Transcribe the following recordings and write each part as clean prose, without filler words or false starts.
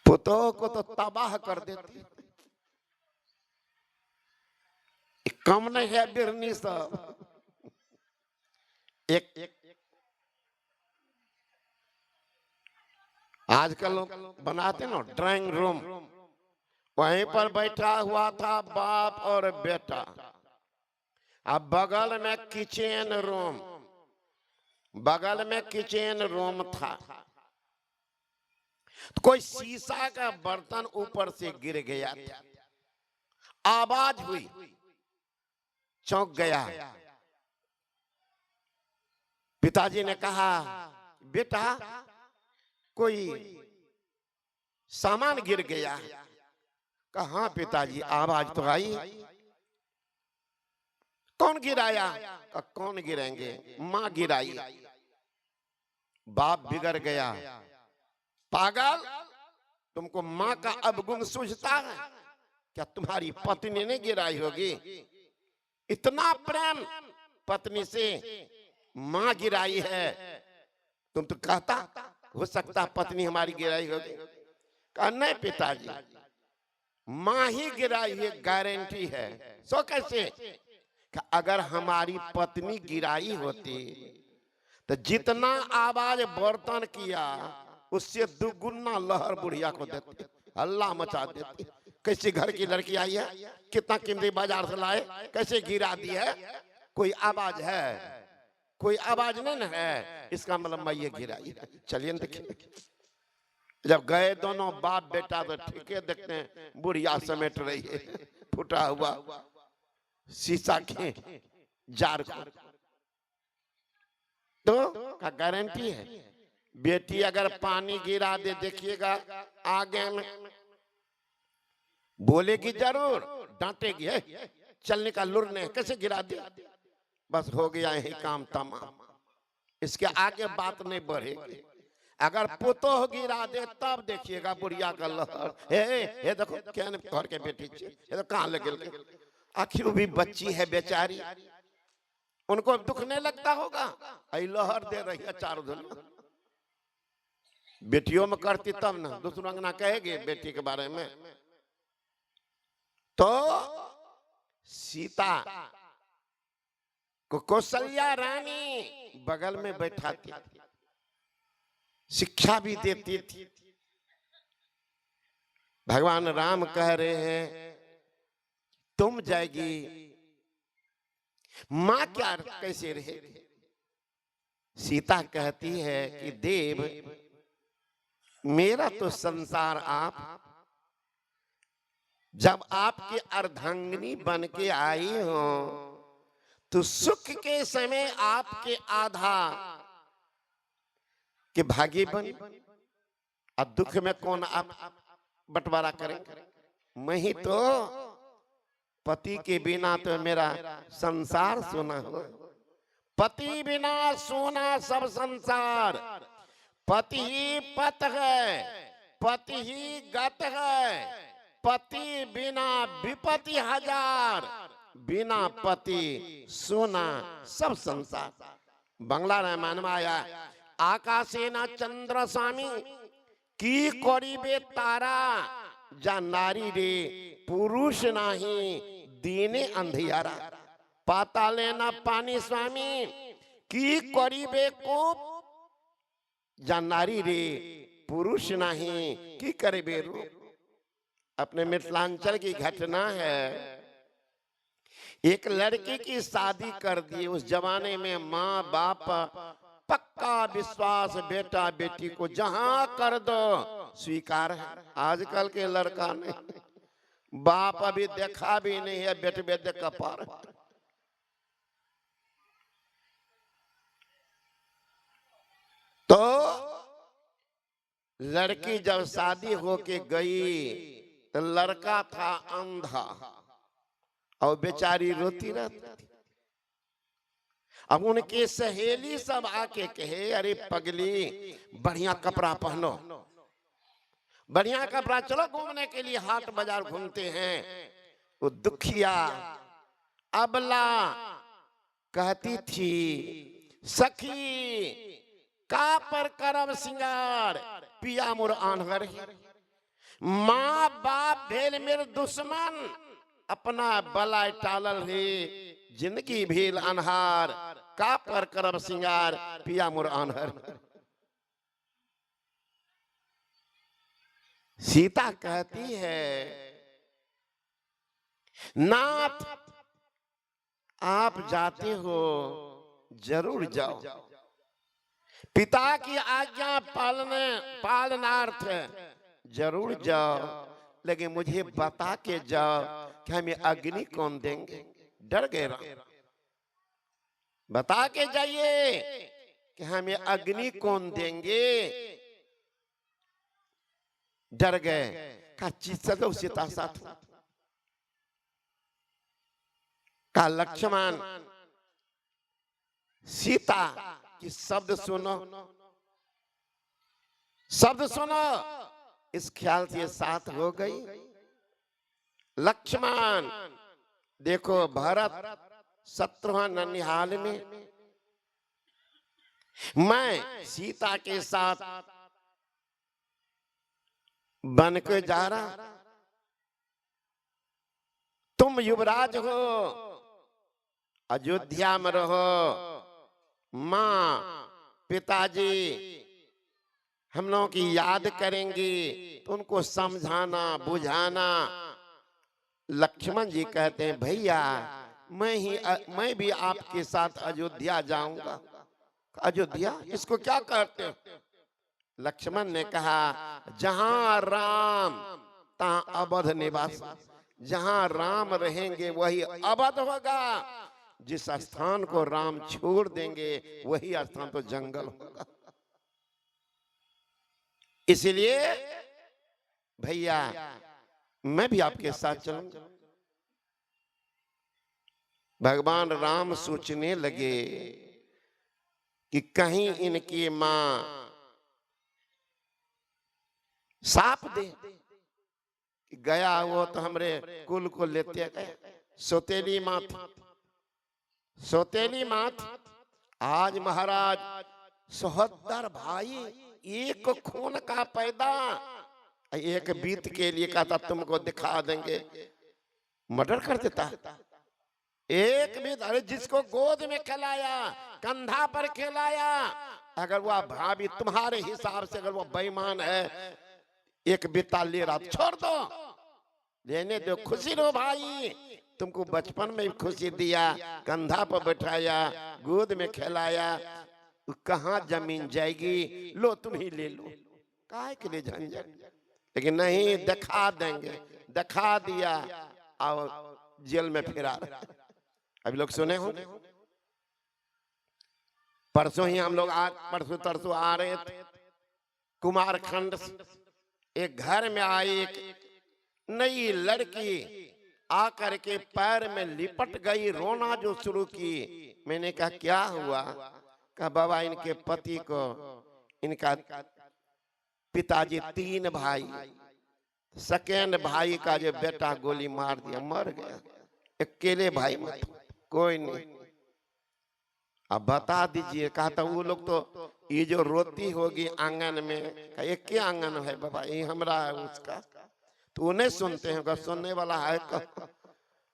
पुतोह को तो तबाह कर देती। कम नहीं है बिरनी सब। एक आजकल बनाते ना ड्राइंग रूम, वहीं पर बैठा हुआ था बाप और बेटा, अब बगल में किचन रूम, बगल में किचन रूम था, तो कोई शीशा का बर्तन ऊपर से गिर गया था, आवाज हुई, चौंक गया। पिताजी ने कहा बेटा कोई सामान गिर गया। कहा हाँ पिताजी आवाज तो आई। कौन गिराया? कहा कौन गिराएंगे, माँ गिराई। बाप बिगड़ गया, पागल तुमको माँ का अवगुण सूझता है क्या? तुम्हारी पत्नी ने गिराई होगी। इतना प्रेम पत्नी से, माँ गिराई है, तुम तो कहता हो सकता पत्नी हमारी गिराई होगी। कहा नहीं पिताजी, माँ ही गिराई है, गारंटी है। सो कैसे? अगर हमारी पत्नी गिराई होती तो जितना आवाज बर्तन किया उससे दुगुना लहर बुढ़िया को देती, हल्ला मचा देती। कैसे घर की लड़की आई है, कितना कीमती बाजार से लाए, कैसे गिरा दी है? कोई आवाज है? कोई आवाज नहीं ना है, इसका मतलब मैं ये गिराई। चलिए देखिए, जब गए दोनों बाप बेटा तो ठीक है, देखते हैं बुढ़िया समेट रही है फूटा हुआ शीशा के जार को। तो का गारंटी है, बेटी अगर पानी गिरा दे देखिएगा आगे में बोलेगी जरूर, डांटेगी है चलने का लुर ने कैसे गिरा दिया, बस हो गया यही काम तमाम, इसके आगे बात नहीं बढ़ेगी। अगर पुतोह गिरा दे तब देखिएगा बुढ़िया का लहर। हे देखो क्या घर के बेटी ये तो कहाँ लगे, आखिर वो भी बच्ची है बेचारी, उनको दुख नहीं लगता होगा, आई लहर दे रही है चारों दुनिया। बेटियों में करती तब ना दूसरों अंगना कहेगी बेटी के बारे में। तो सीता को कौशल्या रानी बगल में बैठाती, शिक्षा भी देती थी। भगवान राम कह रहे हैं तुम जाएगी, मां क्या कैसे रहे? सीता कहती है कि देव मेरा तो संसार आप, जब आपकी अर्धांगिनी बन के आई हो तो सुख के समय आपके आधा के भागी बन, अब दुख में कौन आप बंटवारा करें? मैं ही तो, पति के बिना तो मेरा संसार सोना हो, पति बिना सोना सब संसार, पति ही पत है, पति ही गत है, पति बिना विपत्ति हजार, बिना पति सोना सब संसार। बांग्ला रामायण में आया आकाशे न चंद्र स्वामी की करीबे तारा, जा नारी रे पुरुष नाही दीने अंधियारा, पाताले न पानी स्वामी की करीबे को, जा नारी रे पुरुष नहीं की करीबे रूप। अपने मिथिलांचल की घटना है, एक लड़की की शादी कर दी। उस जमाने में माँ बाप पक्का विश्वास बेटा बेटी को जहां कर दो स्वीकार है। आजकल के लड़का ने बाप अभी देखा भी नहीं है, बेटे बेटे कपार। तो लड़की जब शादी होके गई तो लड़का था अंधा और बेचारी रोती रहती। अब उनके सहेली सब आके कहे अरे पगली बढ़िया कपड़ा पहनो, बढ़िया कपड़ा, चलो घूमने के लिए हाट बाजार घूमते हैं। वो दुखिया अबला कहती थी सखी का पर करब सिंगार पिया मोर आन्हर, माँ बाप भेल मेरे दुश्मन, अपना बलाय टालल हे, जिंदगी भेल अनहार, का पर करब सिंगार, पिया मोर आन्हर। सीता कहती है, नाथ आप जाते हो जरूर जाओ, पिता की आज्ञा पालनार्थ जरूर जाओ, लेकिन मुझे बता के जाओ कि हमें अग्नि कौन देंगे। डर गए राम, बता के जाइए कि हमें अग्नि कौन देंगे। डर गए, का चलो सीता साथ, का लक्ष्मण सीता की शब्द सुनो, शब्द सुनो, इस ख्याल से साथ हो गई। लक्ष्मण देखो, भरत शत्रुघ्न ननिहाल में, मैं सीता के साथ बन के जा रहा, तुम युवराज हो, अयोध्या में रहो, माँ पिताजी हम लोगों की याद करेंगे, तो उनको समझाना बुझाना। लक्ष्मण जी कहते हैं, भैया मैं भी आपके साथ अयोध्या जाऊंगा। अयोध्या इसको क्या कहते हो? लक्ष्मण ने कहा, जहां राम तहां अवध निवास, जहां राम रहेंगे वही अवध होगा, जिस स्थान को राम छोड़ देंगे वही स्थान तो जंगल होगा। इसलिए भैया मैं भी आपके साथ चलूंगा। भगवान राम सोचने लगे कि कहीं इनकी मां साप दे कि गया वो तो हमरे कुल को लेते गए। सौतेली मां थी, सौतेली मां थी। आज महाराज 74 भाई, एक खून का पैदा, एक बीत के लिए कहता तुमको दिखा देंगे, मर्डर कर देता। एक भी, अरे जिसको गोद में खिलाया, कंधा पर खिलाया, अगर वह भाभी तुम्हारे हिसाब से अगर वो बेईमान है, एक बिता ले रहा छोड़ दो, लेने दो, खुशी लो भाई। तुमको बचपन में भी खुशी दिया, कंधा पर बैठाया, गोद में खिलाया, कहाँ जमीन जाएगी, लो तुम ही ले लो, काहे के लिए झंझट। लेकिन नहीं, दिखा देंगे, दिखा दिया और जेल में फिरा। अभी लोग सुने हो, परसों ही हम लोग परसों तरसों आ रहे थे कुमारखंड, एक घर में आई एक नई लड़की आकर के पैर में लिपट गई, रोना जो शुरू की। मैंने कहा क्या हुआ? कहा बाबा इनके पति को, इनका पिताजी 3 भाई, सेकेंड भाई का जो बेटा गोली मार दिया, मर गया, अकेले भाई मत, कोई नहीं। अब बता दीजिए। कहा था वो लोग तो ये जो रोती होगी आंगन में, ये क्या आंगन है बाबा? ये हमरा है उसका, तो उन्हें सुनते हैं, सुनने वाला है का?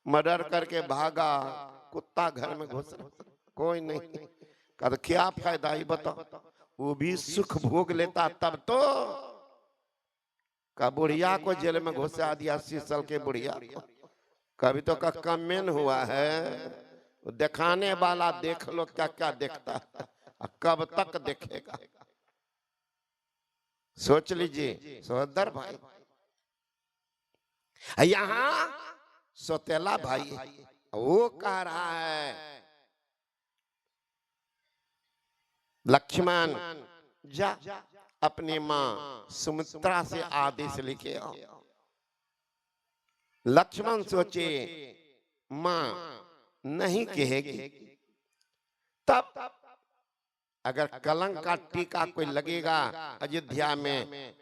मर्डर करके भागा, कुत्ता घर में घुस रहा, कोई नहीं। कहा क्या फायदा ही बताओ, वो भी सुख भोग लेता तब तो। का बुढ़िया को जेल में घुसा दिया, 80 साल के बुढ़िया को, कभी तो का कमेंट हुआ है। दिखाने वाला देख लो क्या क्या देखता है, कब तक देखेगा, सोच लीजिए सहोदर भाई। यहाँ सौतेला भाई वो कह रहा है, लक्ष्मण जा अपनी मां सुमित्रा से आदेश लेके आओ। लक्ष्मण सोचे मां नहीं कहेगी, तब अगर कलंक का टीका कोई लगेगा अयोध्या में,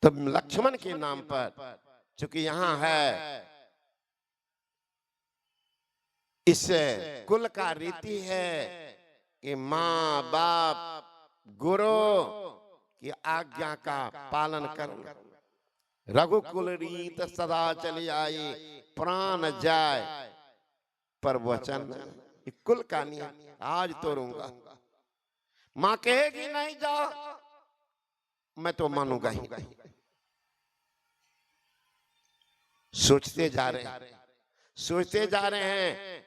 तो लक्ष्मण के नाम पर, चूंकि यहाँ है इस कुल का रीति है कि माँ बाप गुरु कि आज्ञा का पालन करना। रघुकुल रीत सदा चली आई, प्राण जाए पर वचन नहीं। ये कुल कहानी आज तोड़ूंगा। मां कहेगी नहीं जाओ, मैं तो मानूंगा ही। सोचते जा रहे हैं, सोचते जा रहे हैं,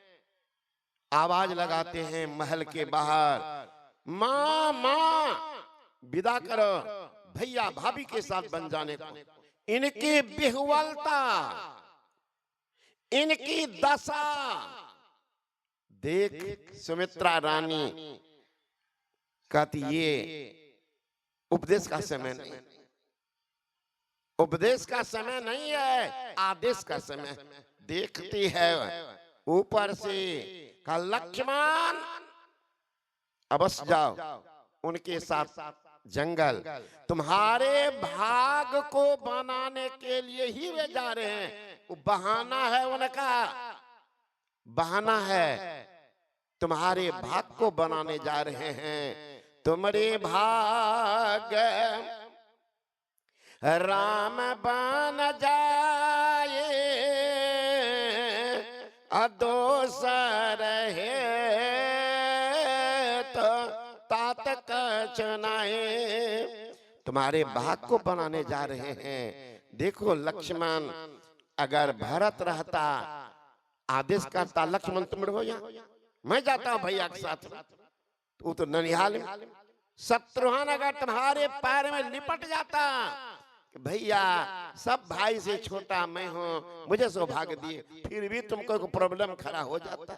आवाज लगाते हैं महल के बाहर, मां मां विदा करो भैया भाभी के साथ बन जाने को। इनकी बिहुवलता, इनकी दशा देख सुमित्रा रानी कहती ये उपदेश का समय नहीं, उपदेश का समय नहीं है, आदेश का समय। देखती है ऊपर से का लक्ष्मण अवश्य जाओ उनके साथ जंगल, तुम्हारे भाग को बनाने के लिए ही वे जा रहे हैं। वो बहाना है उनका, बहाना है, तुम्हारे भाग को बनाने जा रहे हैं। तुम्हारे भाग राम बन जाए, अदोसर है तो तात कचनाए। तुम्हारे भाग को बनाने जा रहे हैं। देखो लक्ष्मण, अगर भरत रहता आदेश करता, लक्ष्मण तुम रहो यहाँ, मैं जाता हूं भैया के साथ। वो तो ननिहाल में। शत्रुघ्न अगर तुम्हारे पैर में लिपट जाता, भैया सब भाई से छोटा मैं हूं, मुझे सौभाग्य दिए, फिर भी तुमको कोई प्रॉब्लम खड़ा हो जाता।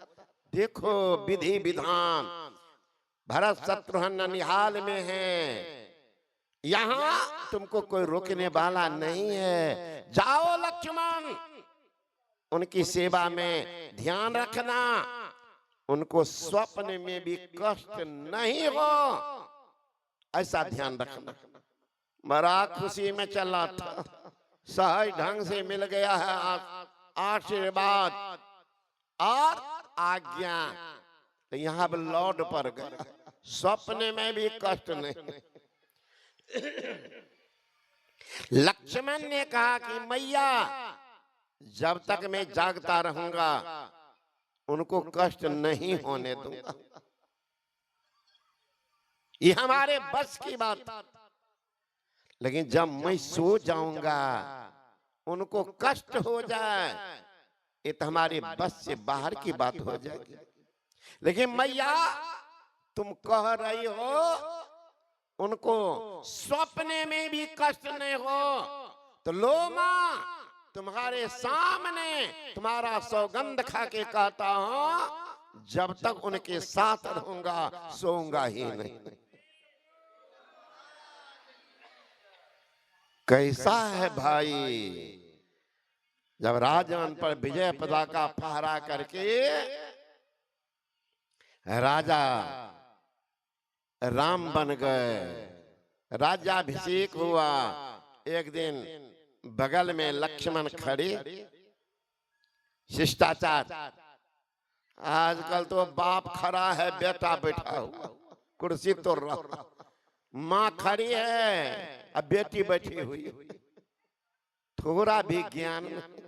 देखो विधि विधान, भरत शत्रुघ्न ननिहाल में है, यहाँ तुमको कोई रोकने वाला नहीं है। जाओ लक्ष्मण, उनकी सेवा में ध्यान रखना, उनको स्वप्न में भी कष्ट नहीं हो, ऐसा ध्यान रखना। बड़ा खुशी में चला था, सहज ढंग से मिल गया है आशीर्वाद और आज्ञा, तो यहाँ पर लौट पर गया, स्वप्न में भी कष्ट नहीं। लक्ष्मण ने कहा कि मैया जब तक मैं जागता रहूंगा उनको कष्ट नहीं होने दूंगा, ये हमारे बस की बात। लेकिन जब मैं सो जाऊंगा उनको कष्ट हो जाए, ये तो हमारे बस से बाहर की बात हो जाएगी। लेकिन मैया तुम कह रही हो उनको स्वप्ने में भी कष्ट नहीं हो, तो लो मां तुम्हारे सामने तुम्हारा सौगंध खा के कहता हूं, जब तक उनके साथ रहूंगा सोऊंगा ही नहीं। कैसा है भाई, जब राजन पर विजय पताका फहरा करके राजा राम बन गए, राज्याभिषेक हुआ। एक दिन बगल में लक्ष्मण खड़े, शिष्टाचार, आजकल तो बाप खड़ा है बेटा बैठा हुआ, कुर्सी तो रहा, माँ खड़ी है अब बेटी बैठी हुई, थोड़ा भी ज्ञान नहीं।